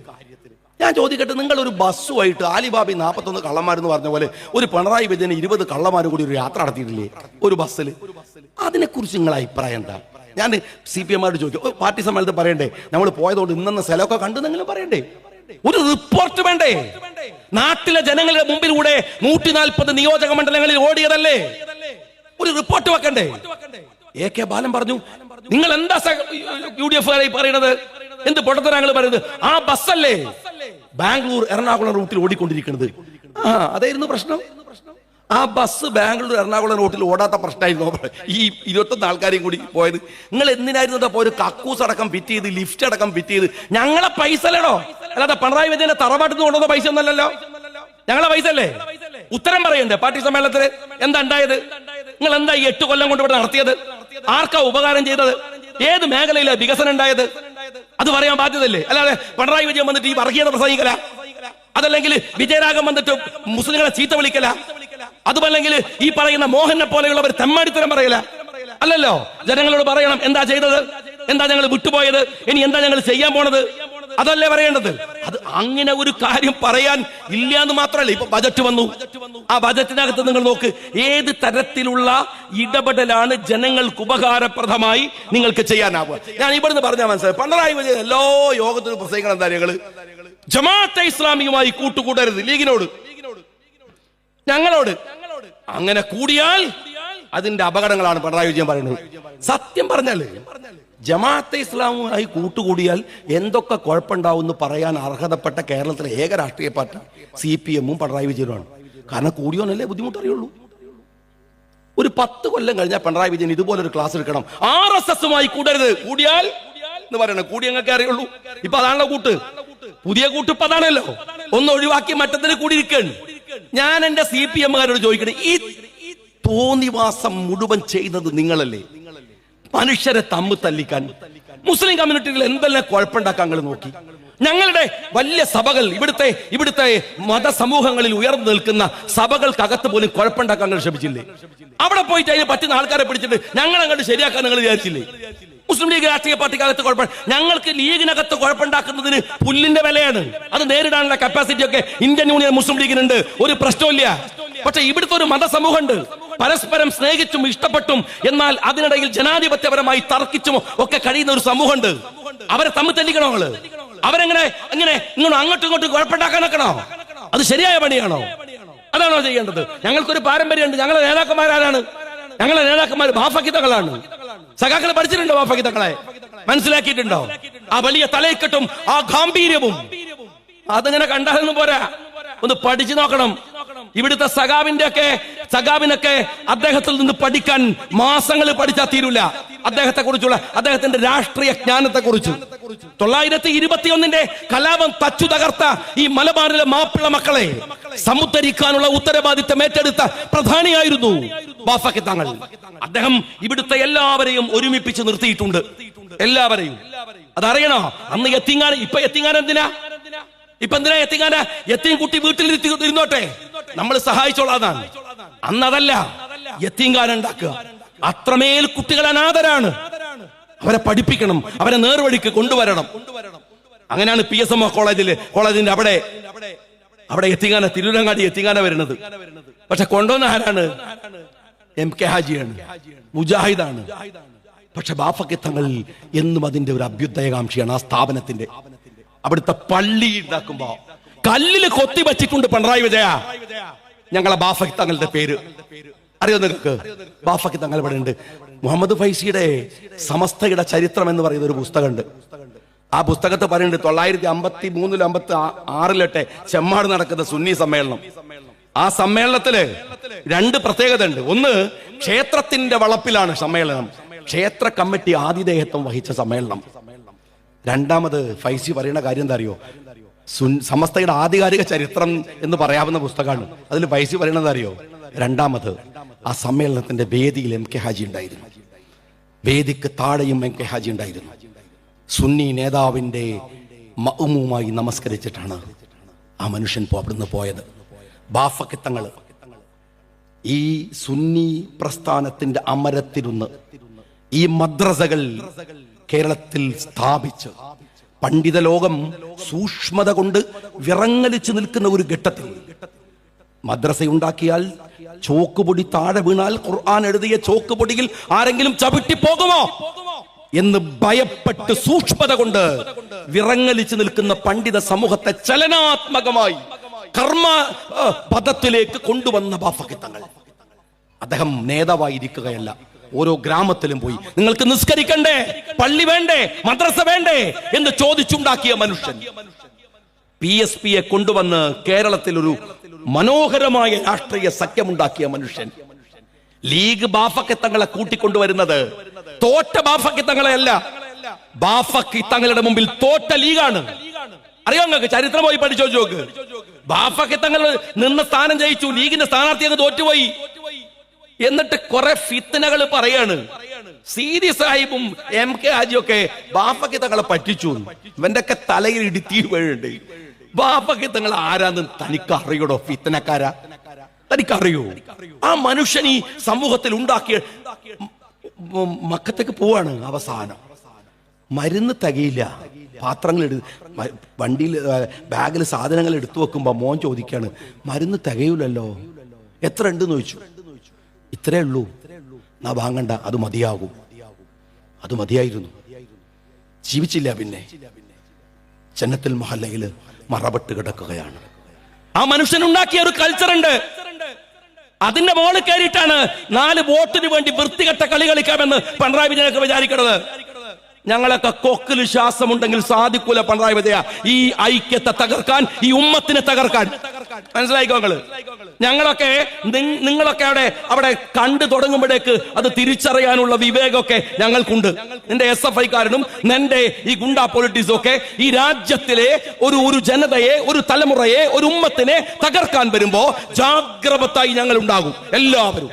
ഞാൻ ചോദിക്കട്ടെ, നിങ്ങൾ ഒരു ബസ്സുമായിട്ട് ആലിബാബി 41 കള്ളന്മാരെന്ന് പറഞ്ഞ പോലെ ഒരു പിണറായി വിജയന് 20 കള്ളന്മാരും കൂടി ഒരു യാത്ര നടത്തിയിട്ടില്ലേ ഒരു ബസ്സിൽ? അതിനെക്കുറിച്ച് നിങ്ങളെ അഭിപ്രായം എന്താ? ഞാൻ CPM ചോദിക്കും, പാർട്ടി സമ്മേളനത്തിൽ പറയണ്ടേ നമ്മൾ പോയതുകൊണ്ട് ഇന്നെന്ന സ്ഥലമൊക്കെ കണ്ടെന്നെങ്കിലും പറയണ്ടേ? ഒരു റിപ്പോർട്ട് വേണ്ടേ? നാട്ടിലെ ജനങ്ങളുടെ മുമ്പിലൂടെ 140 നിയോജക മണ്ഡലങ്ങളിൽ ഓടിയതല്ലേ? ഒരു റിപ്പോർട്ട് വെക്കണ്ടേ? AK ബാലൻ പറഞ്ഞു, നിങ്ങൾ എന്താ UDF പറയണത്? എന്ത് പൊട്ടത്തരാങ്ങൾ പറയുന്നത്? ആ ബസ്സല്ലേ ബാംഗ്ലൂർ എറണാകുളം റൂട്ടിൽ ഓടിക്കൊണ്ടിരിക്കുന്നത്? അതായിരുന്നു പ്രശ്നം. ആ ബസ് ബാംഗ്ലൂർ എറണാകുളം റൂട്ടിൽ ഓടാത്ത പ്രശ്നമായിരുന്നു ഈ 21 ആൾക്കാരെയും കൂടി പോയത്. നിങ്ങൾ എന്തിനായിരുന്നു ഒരു കക്കൂസ് അടക്കം ഫിറ്റ് ചെയ്ത്, ലിഫ്റ്റ് അടക്കം ഫിറ്റ് ചെയ്ത്? ഞങ്ങളെ പൈസ അല്ലേടോ, അല്ലാതെ പിണറായി വിജയന്റെ തറവാട്ടിൽ നിന്ന് കൊണ്ടുവന്ന പൈസ ഒന്നല്ലല്ലോ, ഞങ്ങളെ പൈസ അല്ലേ? ഉത്തരം പറയണ്ടേ പാർട്ടി സമ്മേളനത്തിൽ? എന്താ ഉണ്ടായത്? നിങ്ങൾ എന്താ ഈ 8 കൊല്ലം കൊണ്ട് ഇവിടെ നടത്തിയത്? ആർക്കാ ഉപകാരം ചെയ്തത്? ഏത് മേഖലയിലാണ് വികസനം ഉണ്ടായത്? അത് പറയാൻ ബാധ്യതല്ലേ? അല്ലാതെ പിണറായി വിജയൻ വന്നിട്ട് ഈ വർഗീയത പ്രസംഗിക്കല, അതല്ലെങ്കിൽ വിജയരാഘവൻ വന്നിട്ട് മുസ്ലിങ്ങളെ ചീത്ത വിളിക്കല, അതുമല്ലെങ്കിൽ ഈ പറയുന്ന മോഹനെ പോലെയുള്ളവർ തെമ്മാടിത്തരം പറയല. അല്ലല്ലോ, ജനങ്ങളോട് പറയണം എന്താ ചെയ്തത്, എന്താ ഞങ്ങൾ വിട്ടുപോയത്, ഇനി എന്താ ഞങ്ങൾ ചെയ്യാൻ പോണത്, അതല്ലേ പറയേണ്ടത്. അത് അങ്ങനെ ഒരു കാര്യം പറയാൻ ഇല്ല എന്ന് മാത്രമല്ല. ഇപ്പൊ ബജറ്റ് വന്നു, ആ ബജറ്റിനകത്ത് നിങ്ങൾ നോക്ക്, ഏത് തരത്തിലുള്ള ഇടപെടലാണ് ജനങ്ങൾക്ക് ഉപകാരപ്രദമായി നിങ്ങൾക്ക് ചെയ്യാനാവുക. ഞാൻ ഇവിടുന്ന് പറഞ്ഞാൽ മനസ്സിലായി, പിണറായി വിജയൻ എല്ലാ യോഗത്തിനും പ്രസംഗിക്കണം എന്താ, ഞങ്ങള് ജമാഅത്തെ ഇസ്ലാമിയുമായി കൂട്ടുകൂടരുത്, ലീഗിനോട് ഞങ്ങളോട്. അങ്ങനെ കൂടിയാൽ അതിന്റെ അപകടങ്ങളാണ് പിണറായി വിജയൻ പറയുന്നത്. സത്യം പറഞ്ഞാല് ജമാഅത്തെ ഇസ്ലാമുമായി കൂട്ടുകൂടിയാൽ എന്തൊക്കെ കുഴപ്പമുണ്ടാവും പറയാൻ അർഹതപ്പെട്ട കേരളത്തിലെ ഏക രാഷ്ട്രീയ പാർട്ടി CPM പിണറായി വിജയനുമാണ്. കാരണം കൂടിയോന്നല്ലേ ബുദ്ധിമുട്ടറിയുള്ളൂ. ഒരു 10 കൊല്ലം കഴിഞ്ഞാൽ പിണറായി വിജയൻ ഇതുപോലൊരു ക്ലാസ് എടുക്കണം. RSSുമായി കൂടരുത്, കൂടിയാൽ എന്ന് പറയണം. കൂടി ഞങ്ങൾക്ക് അറിയുള്ളൂ. ഇപ്പൊ അതാണല്ലോ കൂട്ട്, പുതിയ കൂട്ട് ഇപ്പൊ അതാണല്ലോ. ഒന്ന് ഒഴിവാക്കി മറ്റത്തിന് കൂടിയിരിക്കണം. ഞാൻ എന്റെ CPMകാരോട് ചോദിക്കണേ, ഈ തോന്നിവാസം മുഴുവൻ ചെയ്യുന്നത് നിങ്ങളല്ലേ? മനുഷ്യരെ തമ്മിൽ തല്ലിക്കാൻ മുസ്ലിം കമ്മ്യൂണിറ്റികൾ എന്തെല്ലാം കുഴപ്പമുണ്ടാക്കാൻ നിങ്ങൾ നോക്കി. ഞങ്ങളുടെ വലിയ സഭകൾ, ഇവിടുത്തെ മതസമൂഹങ്ങളിൽ ഉയർന്നു നിൽക്കുന്ന സഭകൾക്കകത്ത് പോലും കുഴപ്പമുണ്ടാക്കാൻ നിങ്ങൾ ശ്രമിച്ചില്ലേ? അവിടെ പോയിട്ട് അതിന് പറ്റുന്ന ആൾക്കാരെ പിടിച്ചിട്ട് ഞങ്ങൾ അങ്ങോട്ട് ശരിയാക്കാൻ നിങ്ങൾ വിചാരിച്ചില്ലേ? മുസ്ലിം ലീഗ് രാഷ്ട്രീയ പാർട്ടിക്കകത്ത് കുഴപ്പം, ഞങ്ങൾക്ക് ലീഗിനകത്ത് കുഴപ്പമുണ്ടാക്കുന്നതിന് പുല്ലിന്റെ വിലയാണ്. അത് നേരിടാനുള്ള കപ്പാസിറ്റി ഒക്കെ ഇന്ത്യൻ യൂണിയൻ മുസ്ലിം ലീഗിനുണ്ട്, ഒരു പ്രശ്നമില്ല. പക്ഷെ ഇവിടുത്തെ ഒരു മതസമൂഹമുണ്ട്, പരസ്പരം സ്നേഹിച്ചും ഇഷ്ടപ്പെട്ടും എന്നാൽ അതിനിടയിൽ ജനാധിപത്യപരമായി തർക്കിച്ചും ഒക്കെ കഴിയുന്ന ഒരു സമൂഹമുണ്ട്. അവരെ തമ്മിൽ തല്ലിക്കണോ? അവരെങ്ങനെ ഇങ്ങനെ അങ്ങോട്ടും ഇങ്ങോട്ടും കുഴപ്പമുണ്ടാക്കാൻ വെക്കണോ? അത് ശരിയായ പണിയാണോ? അതാണോ ചെയ്യേണ്ടത്? ഞങ്ങൾക്കൊരു പാരമ്പര്യമുണ്ട്. ഞങ്ങളെ നേതാക്കന്മാരാരാണ്? ഞങ്ങളെ നേതാക്കന്മാർ ബാഫക്കിത്തകളാണ്. സഖാക്കളെ പഠിച്ചിട്ടുണ്ടോ? ബാഫക്കിത്തകളെ മനസ്സിലാക്കിയിട്ടുണ്ടോ? ആ വലിയ തലയിക്കെട്ടും ആ ഗാംഭീര്യവും അതിങ്ങനെ കണ്ടാലൊന്നും പോരാ, ഒന്ന് പഠിച്ചു നോക്കണം. ഇവിടുത്തെ സഖാവിനൊക്കെ അദ്ദേഹത്തിൽ നിന്ന് പഠിക്കാൻ മാസങ്ങൾ പഠിച്ചാൽ തീരൂല. അദ്ദേഹത്തെ കുറിച്ചുള്ള അദ്ദേഹത്തിന്റെ രാഷ്ട്രീയ ജ്ഞാനത്തെ കുറിച്ച് 921 കലാപം തച്ചു തകർത്ത ഈ മലബാറിലെ മാപ്പിള മക്കളെ സമുദ്ധരിക്കാനുള്ള ഉത്തരവാദിത്തം ഏറ്റെടുത്ത പ്രധാനിയായിരുന്നു ബാഫക്കി തങ്ങൾ. അദ്ദേഹം ഇവിടുത്തെ എല്ലാവരെയും ഒരുമിപ്പിച്ച് നിർത്തിയിട്ടുണ്ട്, എല്ലാവരെയും. അതറിയണോ? അന്ന് എത്തിങ്ങാൻ, ഇപ്പൊ എത്തിങ്ങാൻ എന്തിനാ? ഇപ്പൊ എന്തിനാ എത്തിങ്ങാന? എത്തിയും കുട്ടി വീട്ടിൽ ഇരുന്നോട്ടെ, നമ്മൾ സഹായിച്ചോളാതാണ്. അന്നതല്ല, യത്തീംഖാന ഉണ്ടാക്കുക. അത്രമേൽ കുട്ടികൾ അനാഥരാണ്, അവരെ പഠിപ്പിക്കണം, അവരെ നേർവഴിക്ക് കൊണ്ടുവരണം. അങ്ങനെയാണ് PSM കോളേജിന്റെ അവിടെ എത്തിങ്ങാന, തിരൂരങ്ങാടി എത്തിങ്ങാന വരുന്നത്. പക്ഷെ കൊണ്ടുവന്ന ആരാണ്? MK ഹാജിയാണ്, മുജാഹിദാണ്. പക്ഷെ ബാഫക്കി തങ്ങൾ എന്നും അതിന്റെ ഒരു അഭ്യുദയകാംക്ഷിയാണ്. ആ സ്ഥാപനത്തിന്റെ അവിടുത്തെ പള്ളി ഉണ്ടാക്കുമ്പോ കല്ലില് കൊത്തി വച്ചിട്ടുണ്ട് പിണറായി വിജയ ഞങ്ങളെ ബാഫക്കി തങ്ങളുടെ പേര്. അറിയോ നിങ്ങൾക്ക്? ബാഫക്കി തങ്ങൾ ഇവിടെ ഉണ്ട്. മുഹമ്മദ് ഫൈസിയുടെ സമസ്തയുടെ ചരിത്രം എന്ന് പറയുന്ന ഒരു പുസ്തകമുണ്ട്. ആ പുസ്തകത്തെ പറയുന്നുണ്ട് 953-56 ചെമ്മാട് നടക്കുന്ന സുന്നി സമ്മേളനം. ആ സമ്മേളനത്തില് 2 പ്രത്യേകത ഉണ്ട്. ഒന്ന്, ക്ഷേത്രത്തിന്റെ വളപ്പിലാണ് സമ്മേളനം. ക്ഷേത്ര കമ്മിറ്റി ആതിഥേയത്വം വഹിച്ച സമ്മേളനം. രണ്ടാമത് ഫൈസി പറയുന്ന കാര്യം എന്താ അറിയോ? സമസ്തയുടെ ആധികാരിക ചരിത്രം എന്ന് പറയാവുന്ന പുസ്തകമാണ്. അതിൽ ഫൈസി പറയണത് അറിയോ? രണ്ടാമത്, ആ സമ്മേളനത്തിന്റെ വേദിയിൽ MK ഹാജി ഉണ്ടായിരുന്നു, വേദിക്ക് താഴെയും MK ഹാജി ഉണ്ടായിരുന്നു. സുന്നി നേതാവിന്റെ മഅ്മൂമായി നമസ്കരിച്ചിട്ടാണ് ആ മനുഷ്യൻ അവിടുന്ന് പോയത്. ബാഫക്കി തങ്ങള് ഈ സുന്നി പ്രസ്ഥാനത്തിന്റെ അമരത്തിരുന്ന് ഈ മദ്രസകൾ കേരളത്തിൽ സ്ഥാപിച്ച് പണ്ഡിത ലോകം സൂക്ഷ്മത കൊണ്ട് വിറങ്ങലിച്ചു നിൽക്കുന്ന ഒരു ഘട്ടത്തിൽ മദ്രസയുണ്ടാക്കിയാൽ ചോക്കുപൊടി താഴെ വീണാൽ ഖുർആൻ എഴുതിയ ചോക്കുപൊടിയിൽ ആരെങ്കിലും ചവിട്ടി പോകുമോ എന്ന് ഭയപ്പെട്ട് സൂക്ഷ്മത കൊണ്ട് വിറങ്ങലിച്ചു നിൽക്കുന്ന പണ്ഡിത സമൂഹത്തെ ചലനാത്മകമായി കർമ്മ പദത്തിലേക്ക് കൊണ്ടുവന്ന ബാഫഖിത്തങ്ങൾ. അദ്ദേഹം നേതാവായിരിക്കുകയല്ല, ഓരോ ഗ്രാമത്തിലും പോയി നിങ്ങൾക്ക് നിസ്കരിക്കണ്ടേ, പള്ളി വേണ്ടേ, മദ്രസ വേണ്ടേ എന്ന് ചോദിച്ചുണ്ടാക്കിയ മനുഷ്യൻ. PSPയെ കൊണ്ടുവന്ന് കേരളത്തിൽ ഒരു മനോഹരമായ രാഷ്ട്രീയ സഖ്യമുണ്ടാക്കിയ മനുഷ്യൻ. ലീഗ് ബാഫഖിത്തങ്ങളെ കൂട്ടിക്കൊണ്ടുവരുന്നത് തോറ്റ ബാഫഖിത്തങ്ങളെ അല്ല, ബാഫഖിത്തങ്ങളുടെ മുമ്പിൽ തോറ്റ ലീഗാണ്. അറിയോ നിങ്ങൾക്ക്? ചരിത്രം പോയി പഠിച്ചോ നോക്ക്. ബാഫഖിത്തങ്ങൾ നിന്ന സ്ഥാനം ജയിച്ചു, ലീഗിന്റെ സ്ഥാനാർത്ഥി അങ്ങ് തോറ്റുപോയി. എന്നിട്ട് കുറെ ഫിത്നകൾ പറയാണ്. സീതി സാഹിബും MK ഹാജിയൊക്കെ ബാഫഖിത്തങ്ങളെ പറ്റിച്ചു. ഇവന്റെ ഒക്കെ തലയിൽ ഇടുത്തി വീഴുണ്ട്. ബാഫഖിത്തങ്ങൾ ആരാന്ന് തനിക്ക് അറിയടോ? ഫിത്നക്കാരാ തനിക്കറിയോ? ആ മനുഷ്യൻ ഈ സമൂഹത്തിൽ ഉണ്ടാക്കിയ മക്കത്തേക്ക് പോവാണ്. അവസാനം മരുന്ന് തികയില്ല, പാത്രങ്ങൾ വണ്ടിയിൽ ബാഗിൽ സാധനങ്ങൾ എടുത്തു വെക്കുമ്പോ മോൻ ചോദിക്കാണ്, മരുന്ന് തികയൂലല്ലോ, എത്ര ഉണ്ടെന്ന് ചോദിച്ചു. ഇത്രേ ഉള്ളൂ. നാ വാങ്ങണ്ട, അത് മതിയാകും. അത് മതിയായിരുന്നു. ജീവിച്ചില്ല. പിന്നെ ജന്നത്തുൽ മഹല്ലയില് മറപെട്ട് കിടക്കുകയാണ്. ആ മനുഷ്യനുണ്ടാക്കിയ ഒരു കൾച്ചർ ഉണ്ട്. അതിന്റെ മോളിൽ കയറിയിട്ടാണ് 4 വോട്ടിന് വേണ്ടി വൃത്തികെട്ട കളി കളിക്കാമെന്ന് പിണറായി വിജയനൊക്കെ വിചാരിക്കണത്. ഞങ്ങളൊക്കെ കൊക്കിൽ ശ്വാസമുണ്ടെങ്കിൽ സാധിക്കൂല പിണറായി വിജയ ഈ ഐക്യത്തെ തകർക്കാൻ, ഈ ഉമ്മത്തിനെ തകർക്കാൻ. മനസ്സിലായിക്കോ നിങ്ങള്? ഞങ്ങളൊക്കെ നിങ്ങളൊക്കെ അവിടെ കണ്ടു തുടങ്ങുമ്പോഴേക്ക് അത് തിരിച്ചറിയാനുള്ള വിവേകമൊക്കെ ഞങ്ങൾക്കുണ്ട്. നിന്റെ SFI-കാരനും നിന്റെ ഈ ഗുണ്ടാ പൊളിറ്റീസും ഒക്കെ ഈ രാജ്യത്തിലെ ഒരു ജനതയെ, ഒരു തലമുറയെ, ഒരു ഉമ്മത്തിനെ തകർക്കാൻ വരുമ്പോ ജാഗ്രതയായി ഞങ്ങൾ ഉണ്ടാകും. എല്ലാവരും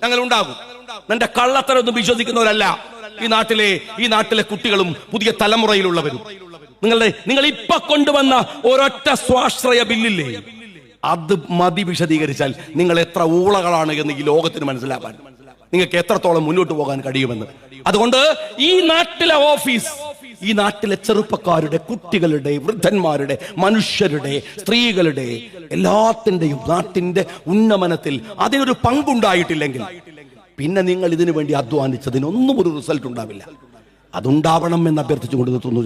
ഞങ്ങൾ ഉണ്ടാകും. നിന്റെ കള്ളത്തരൊന്നും വിശ്വസിക്കുന്നവരല്ല ഈ നാട്ടിലെ കുട്ടികളും പുതിയ തലമുറയിലുള്ളവരും. നിങ്ങൾ ഇപ്പൊ കൊണ്ടുവന്ന ഒരൊറ്റ സ്വാശ്രയ ബില്ലില്ലേ, അത് മതി വിശദീകരിച്ചാൽ നിങ്ങൾ എത്ര ഊളകളാണ് എന്ന് ഈ ലോകത്തിന് മനസ്സിലാക്കാൻ, നിങ്ങൾക്ക് എത്രത്തോളം മുന്നോട്ട് പോകാൻ കഴിയുമെന്ന്. അതുകൊണ്ട് ഈ നാട്ടിലെ ഓഫീസ്, ഈ നാട്ടിലെ ചെറുപ്പക്കാരുടെ, കുട്ടികളുടെ, വൃദ്ധന്മാരുടെ, മനുഷ്യരുടെ, സ്ത്രീകളുടെ എല്ലാത്തിന്റെയും നാട്ടിന്റെ ഉന്നമനത്തിൽ അതിനൊരു പങ്കുണ്ടായിട്ടില്ലെങ്കിൽ പിന്നെ നിങ്ങൾ ഇതിനു വേണ്ടി അധ്വാനിച്ചതിനൊന്നും ഒരു റിസൾട്ട് ഉണ്ടാവില്ല. അതുണ്ടാവണം എന്ന് അഭ്യർത്ഥിച്ചുകൊണ്ട് നിർത്തുന്നു.